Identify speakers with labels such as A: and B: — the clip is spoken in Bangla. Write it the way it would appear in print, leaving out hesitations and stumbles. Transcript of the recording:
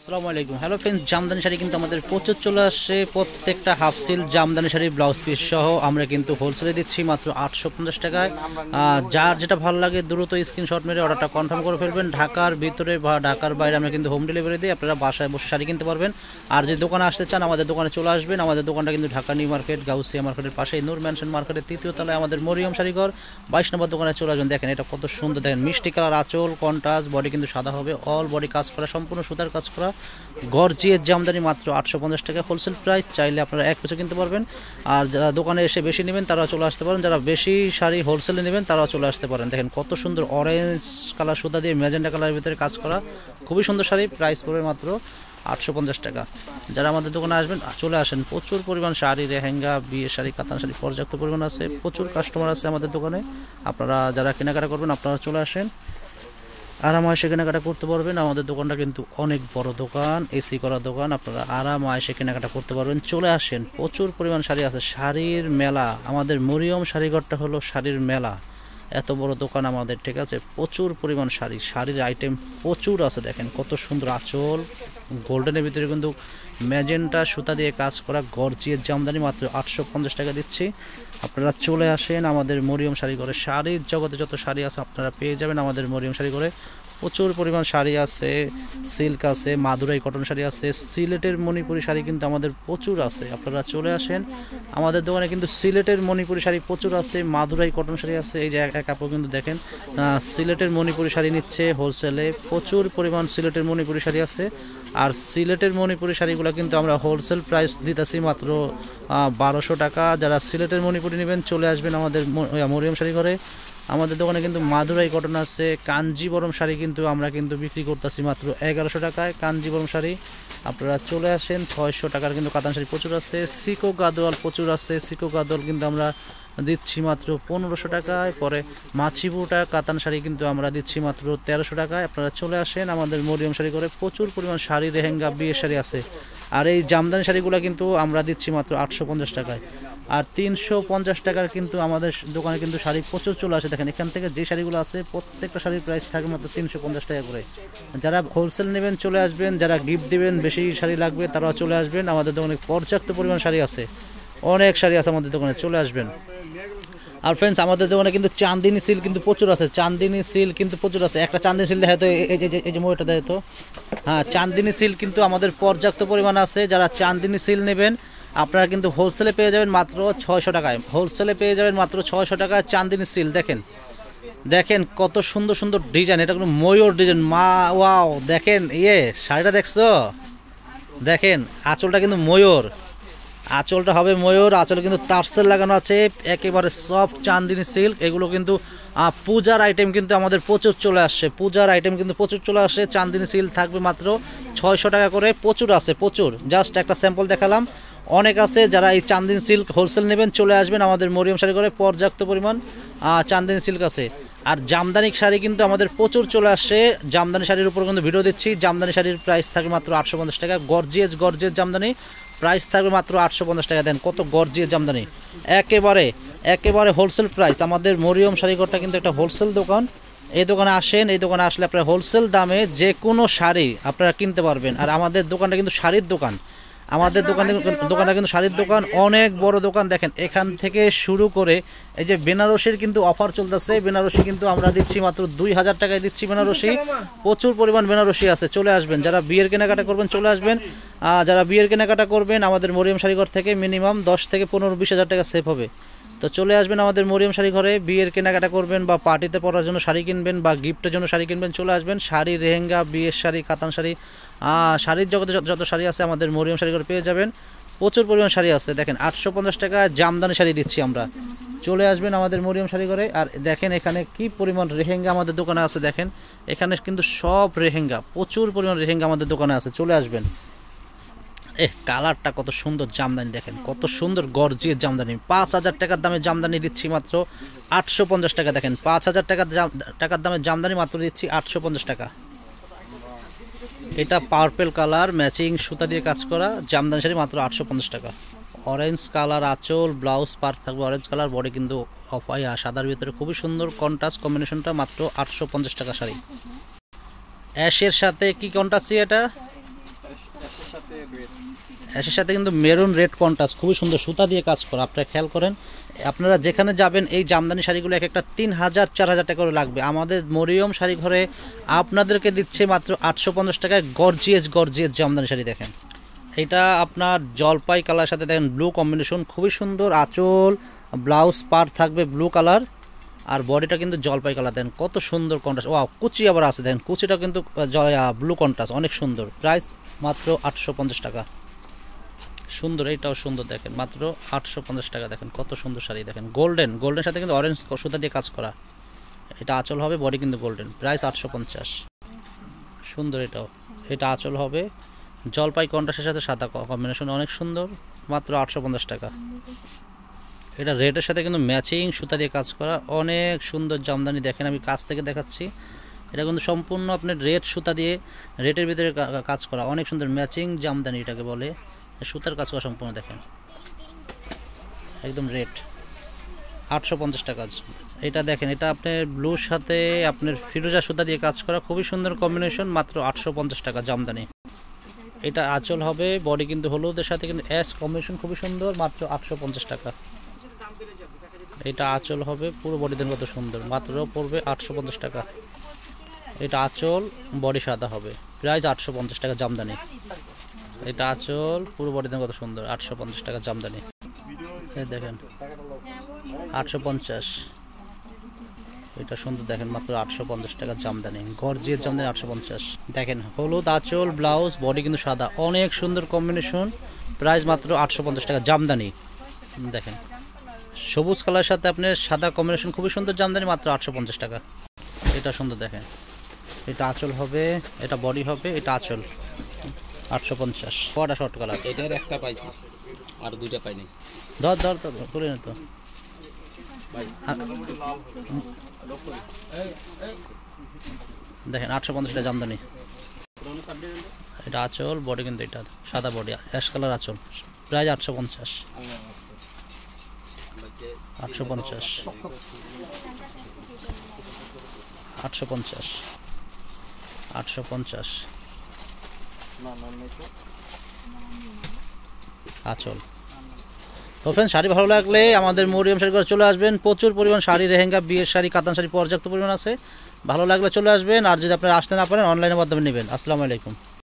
A: আসসালামু আলাইকুম। হ্যালো ফ্রেন্ডস, জামদানি শাড়ি কিন্তু আমাদের প্রচুর চলে আসছে। প্রত্যেকটা হাফ সিল জামদানি শাড়ির ব্লাউজ পিস সহ আমরা কিন্তু হোলসেলে দিচ্ছি মাত্র 850 টাকায়। যার যেটা ভালো লাগে দ্রুত স্ক্রিনশট মেরে অর্ডারটা কনফার্ম করে ফেলবেন। ঢাকার ভিতরে বা ঢাকার বাইরে আমরা কিন্তু হোম ডেলিভারি দিই, আপনারা বাসায় বসে শাড়ি কিনতে পারবেন। আর যে দোকানে আসতে চান আমাদের দোকানে চলে আসবেন। আমাদের দোকানটা কিন্তু ঢাকা নিউ মার্কেট গাউসিয়া মার্কেটের পাশেই নূর ম্যানশন মার্কেটের 3য় তলায় আমাদের মরিয়ম শাড়িঘর 22 নম্বর দোকানে চলে আসবেন। দেখেন এটা কত সুন্দর, দেখেন মিষ্টি কালার আঁচল, কন্ট্রাস্ট, বডি কিন্তু সাদা হবে, অল বডি কাজ করা, সম্পূর্ণ সুতার কাজ করা গর্জিয়াস জামদানি মাত্র 850 টাকা হোলসেল প্রাইস। চাইলে আপনারা এক পিসও কিনতে পারবেন। আর যারা দোকানে এসে বেশি নেবেন তারাও চলে আসতে পারেন, যারা বেশি শাড়ি হোলসেলে নেবেন তারাও চলে আসতে পারেন। দেখেন কত সুন্দর অরেঞ্জ কালার সুতা দিয়ে ম্যাজেন্টা কালারের ভিতরে কাজ করা, খুবই সুন্দর শাড়ি। প্রাইস পড়বে মাত্র 850 টাকা। যারা আমাদের দোকানে আসবেন চলে আসেন। প্রচুর পরিমাণ শাড়ি, লেহেঙ্গা, বিয়ে শাড়ি, কাতান শাড়ি পর্যাপ্ত পরিমাণ আছে। প্রচুর কাস্টমার আছে আমাদের দোকানে। আপনারা যারা কেনাকাটা করবেন আপনারা চলে আসেন, আরামায় কেনাকাটা করতে পারবেন। আমাদের দোকানটা কিন্তু অনেক বড় দোকান, এসি করা দোকান, আপনারা আরামায় কেনাকাটা করতে পারবেন। চলে আসেন, প্রচুর পরিমাণ শাড়ি আছে। শাড়ির মেলা, আমাদের মরিয়ম শাড়িঘরটা হলো শাড়ির মেলা। এত বড় দোকান আমাদের, ঠিক আছে। প্রচুর পরিমাণ শাড়ির আইটেম প্রচুর আছে। দেখেন কত সুন্দর আঁচল, গোল্ডেনের ভিতরে কিন্তু ম্যাজেন্টা সুতা দিয়ে কাজ করা গর্জিয়াস জামদানি মাত্র 850 টাকা দিচ্ছি। আপনারা চলে আসেন আমাদের মরিয়ম শাড়িঘরে। শাড়ির জগতে যত শাড়ি আছে আপনারা পেয়ে যাবেন আমাদের মরিয়ম শাড়িঘরে। প্রচুর পরিমাণ শাড়ি আছে, সিল্ক আছে, মাদুরাই কটন শাড়ি আছে, সিলেটের মণিপুরি শাড়ি কিন্তু আমাদের প্রচুর আছে। আপনারা চলে আসেন আমাদের দোকানে, কিন্তু সিলেটের মণিপুরি শাড়ি প্রচুর আছে, মাদুরাই কটন শাড়ি আছে। এই যে এক আপু কিন্তু দেখেন সিলেটের মণিপুরি শাড়ি নিচ্ছে হোলসেলে। প্রচুর পরিমাণ সিলেটের মণিপুরি শাড়ি আছে। আর সিলেটের মণিপুরি শাড়িগুলো কিন্তু আমরা হোলসেল প্রাইস দিতেছি মাত্র 1200 টাকা। যারা সিলেটের মণিপুরি নেবেন চলে আসবেন আমাদের মরিয়ম শাড়িঘরে। আমাদের দোকানে কিন্তু মাদুরাই কটন আছে, কাঞ্জিবরম শাড়ি কিন্তু আমরা কিন্তু বিক্রি করতেছি মাত্র 1100 টাকায়। কাঞ্জিবরম শাড়ি আপনারা চলে আসেন। 600 টাকার কিন্তু কাতান শাড়ি প্রচুর আছে। সিকো গাদোয়াল প্রচুর আছে। সিকো গাদোয়াল কিন্তু আমরা দিচ্ছি মাত্র 1500 টাকায়। পরে মাছিবুটা কাতান শাড়ি কিন্তু আমরা দিচ্ছি মাত্র 1300 টাকায়। আপনারা চলে আসেন আমাদের মরিয়ম শাড়ি করে। প্রচুর পরিমাণ শাড়ি, লেহেঙ্গা, বিয়ের শাড়ি আছে। আর এই জামদানি শাড়িগুলো কিন্তু আমরা দিচ্ছি মাত্র 850 টাকায়। আর 350 টাকার কিন্তু আমাদের দোকানে কিন্তু শাড়ি প্রচুর চলে আসে। দেখেন এখান থেকে যে শাড়িগুলো আছে প্রত্যেকটা শাড়ির প্রাইস থাকে মাত্র 350 টাকা করে। যারা হোলসেল নেবেন চলে আসবেন, যারা গিফট দিবেন বেশি শাড়ি লাগবে তারাও চলে আসবেন। আমাদের দোকানে পর্যাপ্ত পরিমাণ শাড়ি আছে, অনেক শাড়ি আছে আমাদের দোকানে, চলে আসবেন। আর ফ্রেন্ডস আমাদের দোকানে কিন্তু চান্দিনী সিল কিন্তু প্রচুর আছে। চান্দিনী সিল কিন্তু প্রচুর আছে। একটা চান্দিনী সিল দেখে তো, এই যে ময়টা দেখে তো। হ্যাঁ, চান্দিনী সিল কিন্তু আমাদের পর্যাপ্ত পরিমাণ আছে। যারা চান্দিনী সিল নেবেন আপনারা কিন্তু হোলসেলে পেয়ে যাবেন মাত্র 600 টাকায়। হোলসেলে পেয়ে যাবেন মাত্র 600 টাকায় চান্দিনী সিল। দেখেন দেখেন কত সুন্দর সুন্দর ডিজাইন, এটা কোনো ময়ূর ডিজাইন। ওয়াও, দেখেন শাড়িটা দেখছো? দেখেন আঁচলটা কিন্তু ময়ূর, আঁচলটা হবে ময়ূর। আঁচলে কিন্তু তারসেল লাগানো আছে, একেবারে সফট চান্দিনী সিল্ক। এগুলো কিন্তু পূজার আইটেম কিন্তু আমাদের প্রচুর চলে আসছে। পূজার আইটেম কিন্তু প্রচুর চলে আসছে। চান্দিনী সিল্ক থাকবে মাত্র 600 টাকা করে। প্রচুর আছে, প্রচুর। জাস্ট একটা স্যাম্পল দেখালাম, অনেক আছে। যারা এই চান্দিনী সিল্ক হোলসেল নেবেন চলে আসবেন আমাদের মরিয়ম শাড়ি করে। পর্যাপ্ত পরিমাণ চান্দিনী সিল্ক আছে। আর জামদানি শাড়ি কিন্তু আমাদের প্রচুর চলে আসছে। জামদানি শাড়ির উপর কিন্তু ভিডিও দিচ্ছি। জামদানি শাড়ির প্রাইস থাকবে মাত্র 850 টাকা। গর্জিয়াস জামদানি প্রাইস থাকবে মাত্র 850 টাকা। দেন কত গর্জিয়াস জামদানি, একেবারে হোলসেল প্রাইস। আমাদের মরিয়ম শাড়িঘরটা কিন্তু একটা হোলসেল দোকান। এই দোকানে আসেন, এই দোকানে আসলে আপনারা হোলসেল দামে যে কোনো শাড়ি আপনারা কিনতে পারবেন। আর আমাদের দোকানটা কিন্তু শাড়ির দোকান। আমাদের দোকানটা কিন্তু শাড়ির দোকান, অনেক বড় দোকান। দেখেন এখান থেকে শুরু করে এই যে বেনারসির কিন্তু অফার চলতেছে। বেনারসি কিন্তু আমরা দিচ্ছি মাত্র 2000 টাকায় দিচ্ছি বেনারসি। প্রচুর পরিমাণ বেনারসি আছে, চলে আসবেন। যারা বিয়ের কেনাকাটা করবেন চলে আসবেন। যারা বিয়ের কেনাকাটা করবেন আমাদের মরিয়ম শাড়িঘর থেকে মিনিমাম 10 থেকে 15-20 হাজার টাকা সেভ হবে। তো চলে আসবেন আমাদের মরিয়ম শাড়ি ঘরে। বিয়ের কেনাকাটা করবেন বা পার্টিতে পরার জন্য শাড়ি কিনবেন বা গিফটের জন্য শাড়ি কিনবেন চলে আসবেন। শাড়ি, লেহেঙ্গা, বিয়ের শাড়ি, কাতান শাড়ি, শাড়ির জগতে যত শাড়ি আছে আমাদের মরিয়ম শাড়ি ঘরে পেয়ে যাবেন। প্রচুর পরিমাণ শাড়ি আছে। দেখেন 850 টাকা জামদানি শাড়ি দিচ্ছি আমরা। চলে আসবেন আমাদের মরিয়ম শাড়ি ঘরে। আর দেখেন এখানে কি পরিমাণ লেহেঙ্গা আমাদের দোকানে আছে। দেখেন এখানে কিন্তু সব লেহেঙ্গা, প্রচুর পরিমাণ লেহেঙ্গা আমাদের দোকানে আছে, চলে আসবেন। কালারটা কত সুন্দর জামদানি, দেখেন কত সুন্দর গর্জিয়াস জামদানি। 5000 টাকার দামে জামদানি দিচ্ছি মাত্র 850 টাকা। দেখেন 5000 টাকার দামে জামদানি মাত্র দিচ্ছি 850 টাকা। এটা পার্পল কালার ম্যাচিং সুতা দিয়ে কাজ করা জামদানি শাড়ি মাত্র 850 টাকা। অরেঞ্জ কালার আঁচল, ব্লাউজ পার্ট থাকবে অরেঞ্জ কালার, বডি কিন্তু সাদার ভিতরে খুবই সুন্দর কন্ট্রাস্ট কম্বিনেশনটা, মাত্র 850 টাকা শাড়ি। অ্যাশের সাথে কি কন্ট্রাস্ট, এটা অ্যাশের সাথে কিন্তু মেরুন রেড কন্ট্রাস্ট, খুবই সুন্দর সুতা দিয়ে কাজ করা। আপনারা খেয়াল করেন, আপনারা যেখানে যাবেন এই জামদানি শাড়িগুলো এক একটা 3000 4000 টাকা করে লাগবে। আমাদের মরিয়ম শাড়ি ঘরে আপনাদেরকে দিচ্ছে মাত্র 850 টাকায় গর্জিয়াস জামদানি শাড়ি। দেখেন এটা আপনার জলপাই কালার সাথে দেখেন ব্লু কম্বিনেশন, খুবই সুন্দর। আঁচল ব্লাউজ পার থাকবে ব্লু কালার, আর বডিটা কিন্তু জলপাই কালার। দেন কত সুন্দর কন্ট্রাস্ট। ও কুচি আবার আছে, দেখেন কুচিটা কিন্তু ব্লু কন্ট্রাস্ট, অনেক সুন্দর। প্রাইস মাত্র 850 টাকা। সুন্দর, এইটাও সুন্দর, দেখেন মাত্র 850 টাকা। দেখেন কত সুন্দর শাড়ি। দেখেন গোল্ডেন সাথে কিন্তু অরেঞ্জ সুতা দিয়ে কাজ করা। এটা আঁচল হবে, বডি কিন্তু গোল্ডেন। প্রাইস 850। সুন্দর এটাও। এটা আঁচল হবে জলপাই কন্ট্রাস্টের সাথে সাদা কম্বিনেশন, অনেক সুন্দর। মাত্র 850 টাকা। এটা রেডের সাথে কিন্তু ম্যাচিং সুতা দিয়ে কাজ করা, অনেক সুন্দর জামদানি। দেখেন আমি কাছ থেকে দেখাচ্ছি, এটা কিন্তু সম্পূর্ণ আপনার রেড সুতা দিয়ে রেডের ভিতরে কাজ করা, অনেক সুন্দর ম্যাচিং জামদানি এটাকে বলে। সুতার কাজ করা সম্পূর্ণ, দেখেন একদম রেড। 850 টাকা। এটা দেখেন, এটা আপনার ব্লুর সাথে আপনার ফিরোজা সুতা দিয়ে কাজ করা, খুবই সুন্দর কম্বিনেশন। মাত্র 850 টাকা জামদানি। এটা আঁচল হবে, বডি কিন্তু হলুদের সাথে কিন্তু অ্যাশ কম্বিনেশন, খুবই সুন্দর। মাত্র 850 টাকা। এটা আঁচল হবে, পুরো বডি দেন কত সুন্দর। মাত্র পড়বে 850 টাকা। এটা আঁচল, বডি সাদা হবে। প্রাইস 850 টাকা জামদানি। এটা আঁচল, পুরো বডি দেন কত সুন্দর। 850 টাকা জামদানি। এই দেখেন 850। এটা সুন্দর, দেখেন মাত্র 850 টাকা জামদানি। গর্জিয়াস জামদানি 850। দেখেন হলুদ আঁচল, ব্লাউজ, বডি কিন্তু সাদা, অনেক সুন্দর কম্বিনেশন। প্রাইস মাত্র 850 টাকা জামদানি। দেখেন সবুজ কালারের সাথে আপনার সাদা কম্বিনেশন, খুবই সুন্দর জামদানি। মাত্র 850 টাকা। এটা সুন্দর, দেখেন এটা আঁচল হবে, এটা বডি হবে, এটা আঁচল। 850। কটা শর্ট কালার?
B: এটার একটা পাইছি, আর দুইটা পাইনি।
A: ধর করে নে তো। দেখেন 850 টাকা জামদানি। এটা আঁচল, বডি কিন্তু এটা সাদা বডি, অ্যাশ কালার আঁচল। প্রাইস 850। 850। 850। 850 আঁচল। তো ফ্রেন্ডস, শাড়ি ভালো লাগলে আমাদের মরিয়ম শাড়ি ঘরে চলে আসবেন। প্রচুর পরিমাণ শাড়ি, লেহেঙ্গা, বিয়ের শাড়ি, কাতান শাড়ি পর্যাপ্ত পরিমাণ আছে। ভালো লাগলে চলে আসবেন, আর যদি আপনারা আসতে না পারেন অনলাইনের মাধ্যমে নেবেন। আসসালামু আলাইকুম।